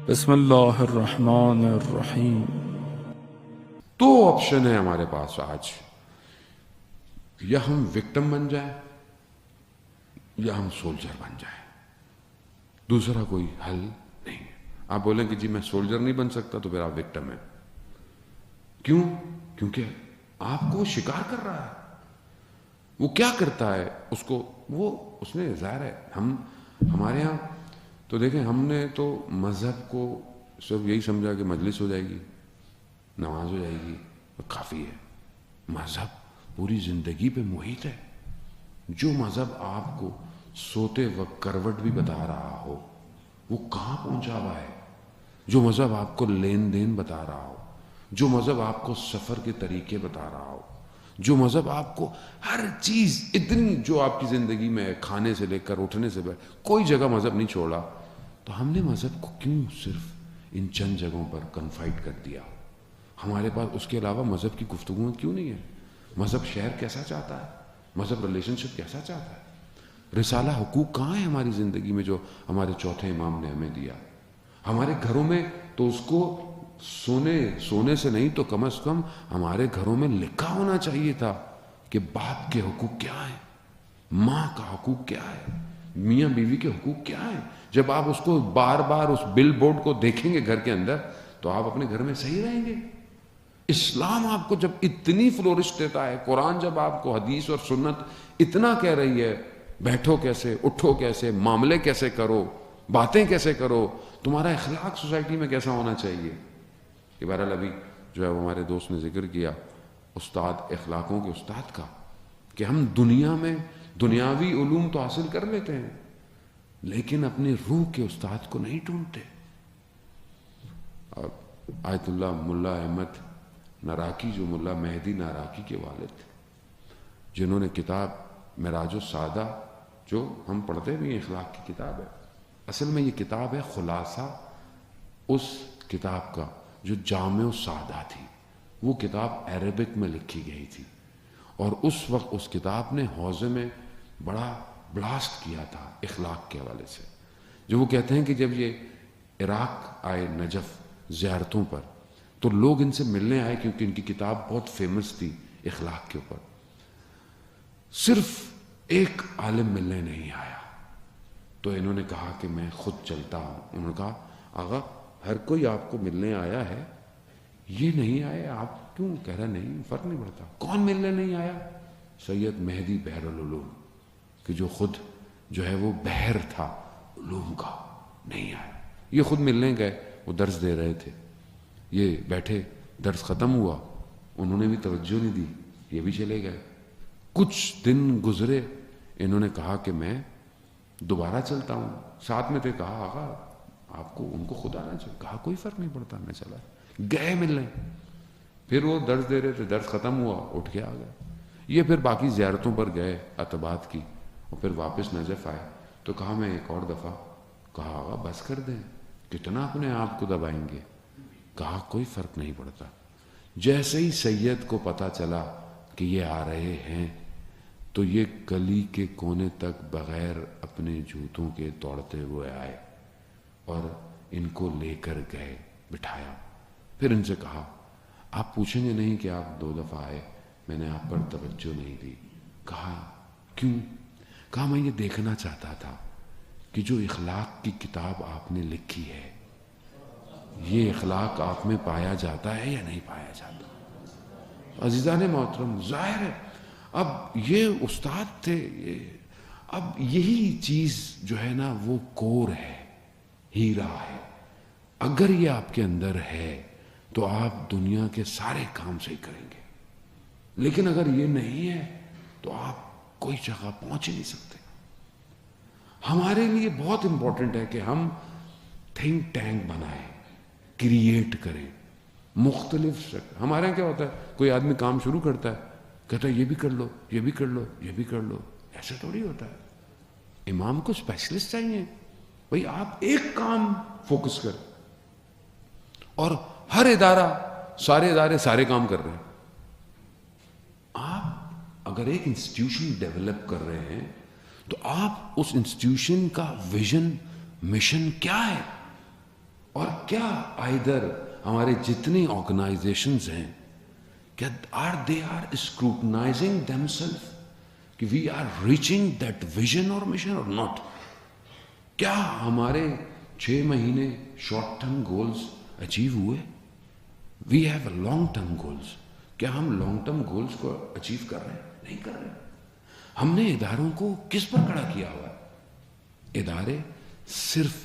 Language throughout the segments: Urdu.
بسم اللہ الرحمن الرحیم۔ دو آپشن ہے ہمارے پاس آج، یا ہم وکٹم بن جائیں یا ہم سولجر بن جائیں، دوسرا کوئی حل نہیں ہے۔ آپ بولیں کہ جی میں سولجر نہیں بن سکتا، تو پھر آپ وکٹم ہیں۔ کیوں؟ کیونکہ آپ کو شکار کر رہا ہے۔ وہ کیا کرتا ہے اس نے ظاہر ہے ہمارے ہاں تو دیکھیں، ہم نے تو مذہب کو صرف یہی سمجھا کہ مجلس ہو جائے گی، نماز ہو جائے گی، کافی ہے۔ مذہب پوری زندگی پہ محیط ہے۔ جو مذہب آپ کو سوتے وقت کروٹ بھی بتا رہا ہو، وہ کہاں پہنچا ہوا ہے۔ جو مذہب آپ کو لین دین بتا رہا ہو، جو مذہب آپ کو سفر کے طریقے بتا رہا ہو، جو مذہب آپ کو ہر چیز اتنی جو آپ کی زندگی میں ہے، کھانے سے لے کر اٹھنے سے کوئی جگہ مذہب نہیں چھوڑا، تو ہم نے مذہب کو کیوں صرف ان چند جگہوں پر کنفائڈ کر دیا؟ ہمارے پاس اس کے علاوہ مذہب کی گفتگو کیوں نہیں ہے؟ مذہب شہر کیسا چاہتا ہے؟ مذہب ریلیشن شپ کیسا چاہتا ہے؟ رسالہ حقوق کہاں ہے ہماری زندگی میں جو ہمارے چوتھے امام نے ہمیں دیا؟ ہمارے گھروں میں تو اس کو سونے سے نہیں تو کم از کم ہمارے گھروں میں لکھا ہونا چاہیے تھا کہ باپ کے حقوق کیا ہیں، ماں کا حقوق کیا ہے، میاں بیوی کے حقوق کیا ہیں۔ جب آپ اس کو بار بار اس بل بورڈ کو دیکھیں گے گھر کے اندر، تو آپ اپنے گھر میں صحیح رہیں گے۔ اسلام آپ کو جب اتنی فلورش دیتا ہے، قرآن جب آپ کو حدیث اور سنت اتنا کہہ رہی ہے، بیٹھو کیسے، اٹھو کیسے، معاملے کیسے کرو، باتیں کیسے کرو، تمہارا اخلاق سوسائٹی میں کیسا ہونا چاہیے۔ کہ بہرحال ابھی جو ہے وہ ہمارے دوست نے ذکر کیا استاد، اخلاقوں کے استاد کا، کہ ہم دنیا میں دنیاوی علوم تو حاصل کر لیتے ہیں، لیکن اپنی روح کے استاد کو نہیں ڈھونڈتے۔ آیت اللہ ملا احمد ناراکی، جو ملا مہدی ناراکی کے والد تھے، جنہوں نے کتاب معراج السعادہ، جو ہم پڑھتے بھی ہیں، اخلاق کی کتاب ہے، اصل میں یہ کتاب ہے خلاصہ اس کتاب کا جو جامع السعادہ تھی۔ وہ کتاب عربک میں لکھی گئی تھی، اور اس وقت اس کتاب نے حوزے میں بڑا بلاسٹ کیا تھا اخلاق کے حوالے سے۔ جو وہ کہتے ہیں کہ جب یہ عراق آئے نجف زیارتوں پر، تو لوگ ان سے ملنے آئے، کیونکہ ان کی کتاب بہت فیمس تھی اخلاق کے اوپر۔ صرف ایک عالم ملنے نہیں آیا، تو انہوں نے کہا کہ میں خود چلتا ہوں۔ انہوں نے کہا آغا ہر کوئی آپ کو ملنے آیا ہے، یہ نہیں آئے، آپ کیوں؟ کہہ رہا نہیں، فرق نہیں پڑتا۔ کون ملنے نہیں آیا؟ سید مہدی بحر العلوم، کہ جو خود جو ہے وہ بحر تھا علوم کا، نہیں آیا۔ یہ خود ملنے گئے، وہ درس دے رہے تھے، یہ بیٹھے، درس ختم ہوا، انہوں نے بھی توجہ نہیں دی، یہ بھی چلے گئے۔ کچھ دن گزرے، انہوں نے کہا کہ میں دوبارہ چلتا ہوں، ساتھ میں تھے، کہا آقا آپ کو ان کو خود آنا چاہیے، کہا کوئی فرق نہیں پڑتا، میں چلا گئے ملنے۔ پھر وہ درس دے رہے تھے، درس ختم ہوا، اٹھ کے آ گئے۔ یہ پھر باقی زیارتوں پر گئے عتبات کی، اور پھر واپس نجف آئے، تو کہا میں ایک اور دفعہ، کہا آقا بس کر دیں، کتنا اپنے آپ کو دبائیں گے؟ کہا کوئی فرق نہیں پڑتا۔ جیسے ہی سید کو پتا چلا کہ یہ آ رہے ہیں، تو یہ گلی کے کونے تک بغیر اپنے جوتوں کے دوڑتے ہوئے آئے، اور ان کو لے کر گئے، بٹھایا۔ پھر ان سے کہا آپ پوچھیں گے نہیں کہ آپ 2 دفعہ آئے، میں نے آپ پر توجہ نہیں دی۔ کہا کیوں؟ کہا میں یہ دیکھنا چاہتا تھا کہ جو اخلاق کی کتاب آپ نے لکھی ہے، یہ اخلاق آپ میں پایا جاتا ہے یا نہیں پایا جاتا۔ عزیزان محترم، ظاہر ہے اب یہ استاد تھے، اب یہی چیز جو ہے نا وہ کور ہے، ہیرا ہے۔ اگر یہ آپ کے اندر ہے تو آپ دنیا کے سارے کام صحیح کریں گے، لیکن اگر یہ نہیں ہے تو آپ کوئی جگہ پہنچ ہی نہیں سکتے۔ ہمارے لیے بہت امپورٹنٹ ہے کہ ہم تھنک ٹینک بنائیں، کریٹ کریں، مختلف ہمارے یہاں کیا ہوتا ہے، کوئی آدمی کام شروع کرتا ہے، کہتا ہے یہ بھی کر لو، یہ بھی کر لو، یہ بھی کر لو۔ ایسا تھوڑی ہوتا ہے۔ امام کو اسپیشلسٹ چاہیے، بھئی آپ ایک کام فوکس کریں، اور ہر ادارہ، سارے ادارے سارے کام کر رہے ہیں۔ آپ اگر ایک انسٹیٹیوشن ڈیولپ کر رہے ہیں، تو آپ اس انسٹیٹیوشن کا ویژن، مشن کیا ہے، اور کیا ادھر ہمارے جتنی آرگنائزیشنز ہیں کیا they are scrutinizing themselves کہ we are reaching that vision or mission or not؟ کیا ہمارے 6 مہینے شارٹ ٹرم گولز اچیو ہوئے؟ We have long term goals. کیا ہم لانگ ٹرم گولز کو اچیو کر رہے ہیں؟ نہیں کر رہے. ہم نے اداروں کو کس پر کھڑا کیا ہوا ہے؟ ادارے صرف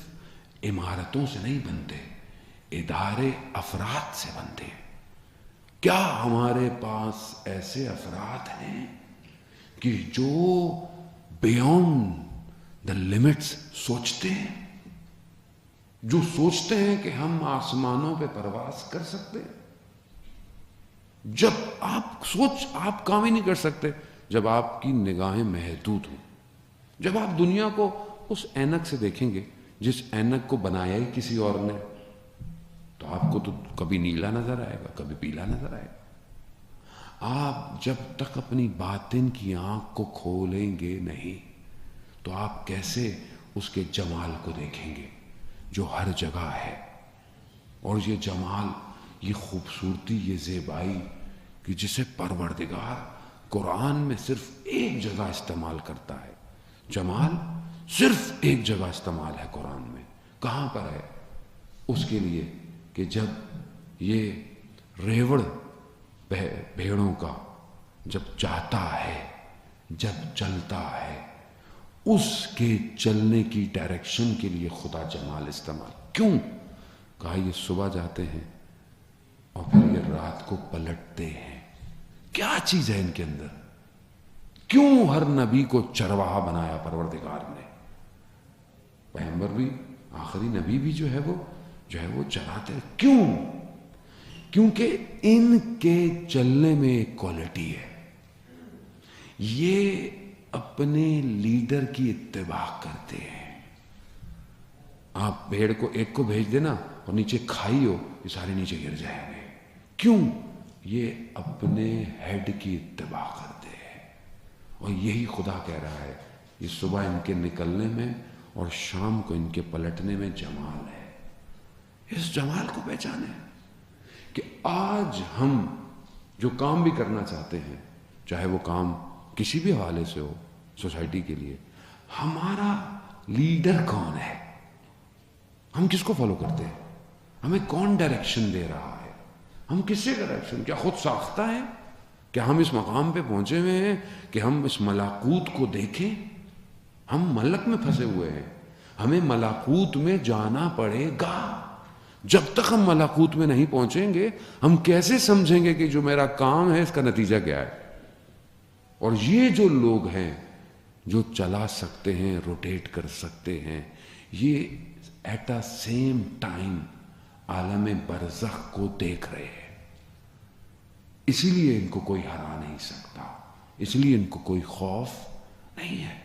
عمارتوں سے نہیں بنتے، ادارے افراد سے بنتے ہیں. کیا ہمارے پاس ایسے افراد ہیں کہ جو بیونڈ دا لمٹس سوچتے ہیں، جو سوچتے ہیں کہ ہم آسمانوں پہ پرواز کر سکتے ہیں؟ جب آپ کام ہی نہیں کر سکتے جب آپ کی نگاہیں محدود ہوں. جب آپ دنیا کو اس اینک سے دیکھیں گے جس اینک کو بنایا ہی کسی اور نے، تو آپ کو تو کبھی نیلا نظر آئے گا، کبھی پیلا نظر آئے گا. آپ جب تک اپنی باطن کی آنکھ کو کھولیں گے نہیں تو آپ کیسے اس کے جمال کو دیکھیں گے جو ہر جگہ ہے. اور یہ جمال، یہ خوبصورتی، یہ زیبائی کہ جسے پروردگار قرآن میں صرف ایک جگہ استعمال کرتا ہے. جمال صرف ایک جگہ استعمال ہے قرآن میں. کہاں پر ہے؟ اس کے لیے کہ جب یہ ریوڑ بھیڑوں کا جب چاہتا ہے، جب چلتا ہے، اس کے چلنے کی ڈائریکشن کے لیے خدا جمال استعمال. کیوں؟ کہا یہ صبح جاتے ہیں اور پھر یہ رات کو پلٹتے ہیں. کیا چیز ہے ان کے اندر؟ کیوں ہر نبی کو چرواہا بنایا پروردگار نے؟ پیغمبر بھی، آخری نبی بھی جو ہے وہ چراتے. کیوں؟ کیونکہ ان کے چلنے میں ایک کوالٹی ہے، یہ اپنے لیڈر کی اتباع کرتے ہیں. آپ بھیڑ کو ایک کو بھیج دینا اور نیچے کھائی ہو، یہ سارے نیچے گر جائیں گے. کیوں؟ یہ اپنے ہیڈ کی اتباع کرتے ہیں. اور یہی خدا کہہ رہا ہے، یہ صبح ان کے نکلنے میں اور شام کو ان کے پلٹنے میں جمال ہے. اس جمال کو پہچانے کہ آج ہم جو کام بھی کرنا چاہتے ہیں، چاہے وہ کام کسی بھی حوالے سے ہو، سوسائٹی کے لیے، ہمارا لیڈر کون ہے؟ ہم کس کو فالو کرتے ہیں؟ ہمیں کون ڈائریکشن دے رہا ہے؟ ہم کس سے ڈائریکشن؟ کیا خود ساختہ ہے؟ کیا ہم اس مقام پہ پہنچے ہوئے ہیں کہ ہم اس ملاکوت کو دیکھیں؟ ہم ملک میں پھنسے ہوئے ہیں. ہمیں ملاکوت میں جانا پڑے گا. جب تک ہم ملاکوت میں نہیں پہنچیں گے ہم کیسے سمجھیں گے کہ جو میرا کام ہے اس کا نتیجہ کیا ہے؟ اور یہ جو لوگ ہیں جو چلا سکتے ہیں، روٹیٹ کر سکتے ہیں، یہ ایٹ اے سیم ٹائم عالم برزخ کو دیکھ رہے ہیں. اسی لیے ان کو کوئی ہرا نہیں سکتا، اس لیے ان کو کوئی خوف نہیں ہے.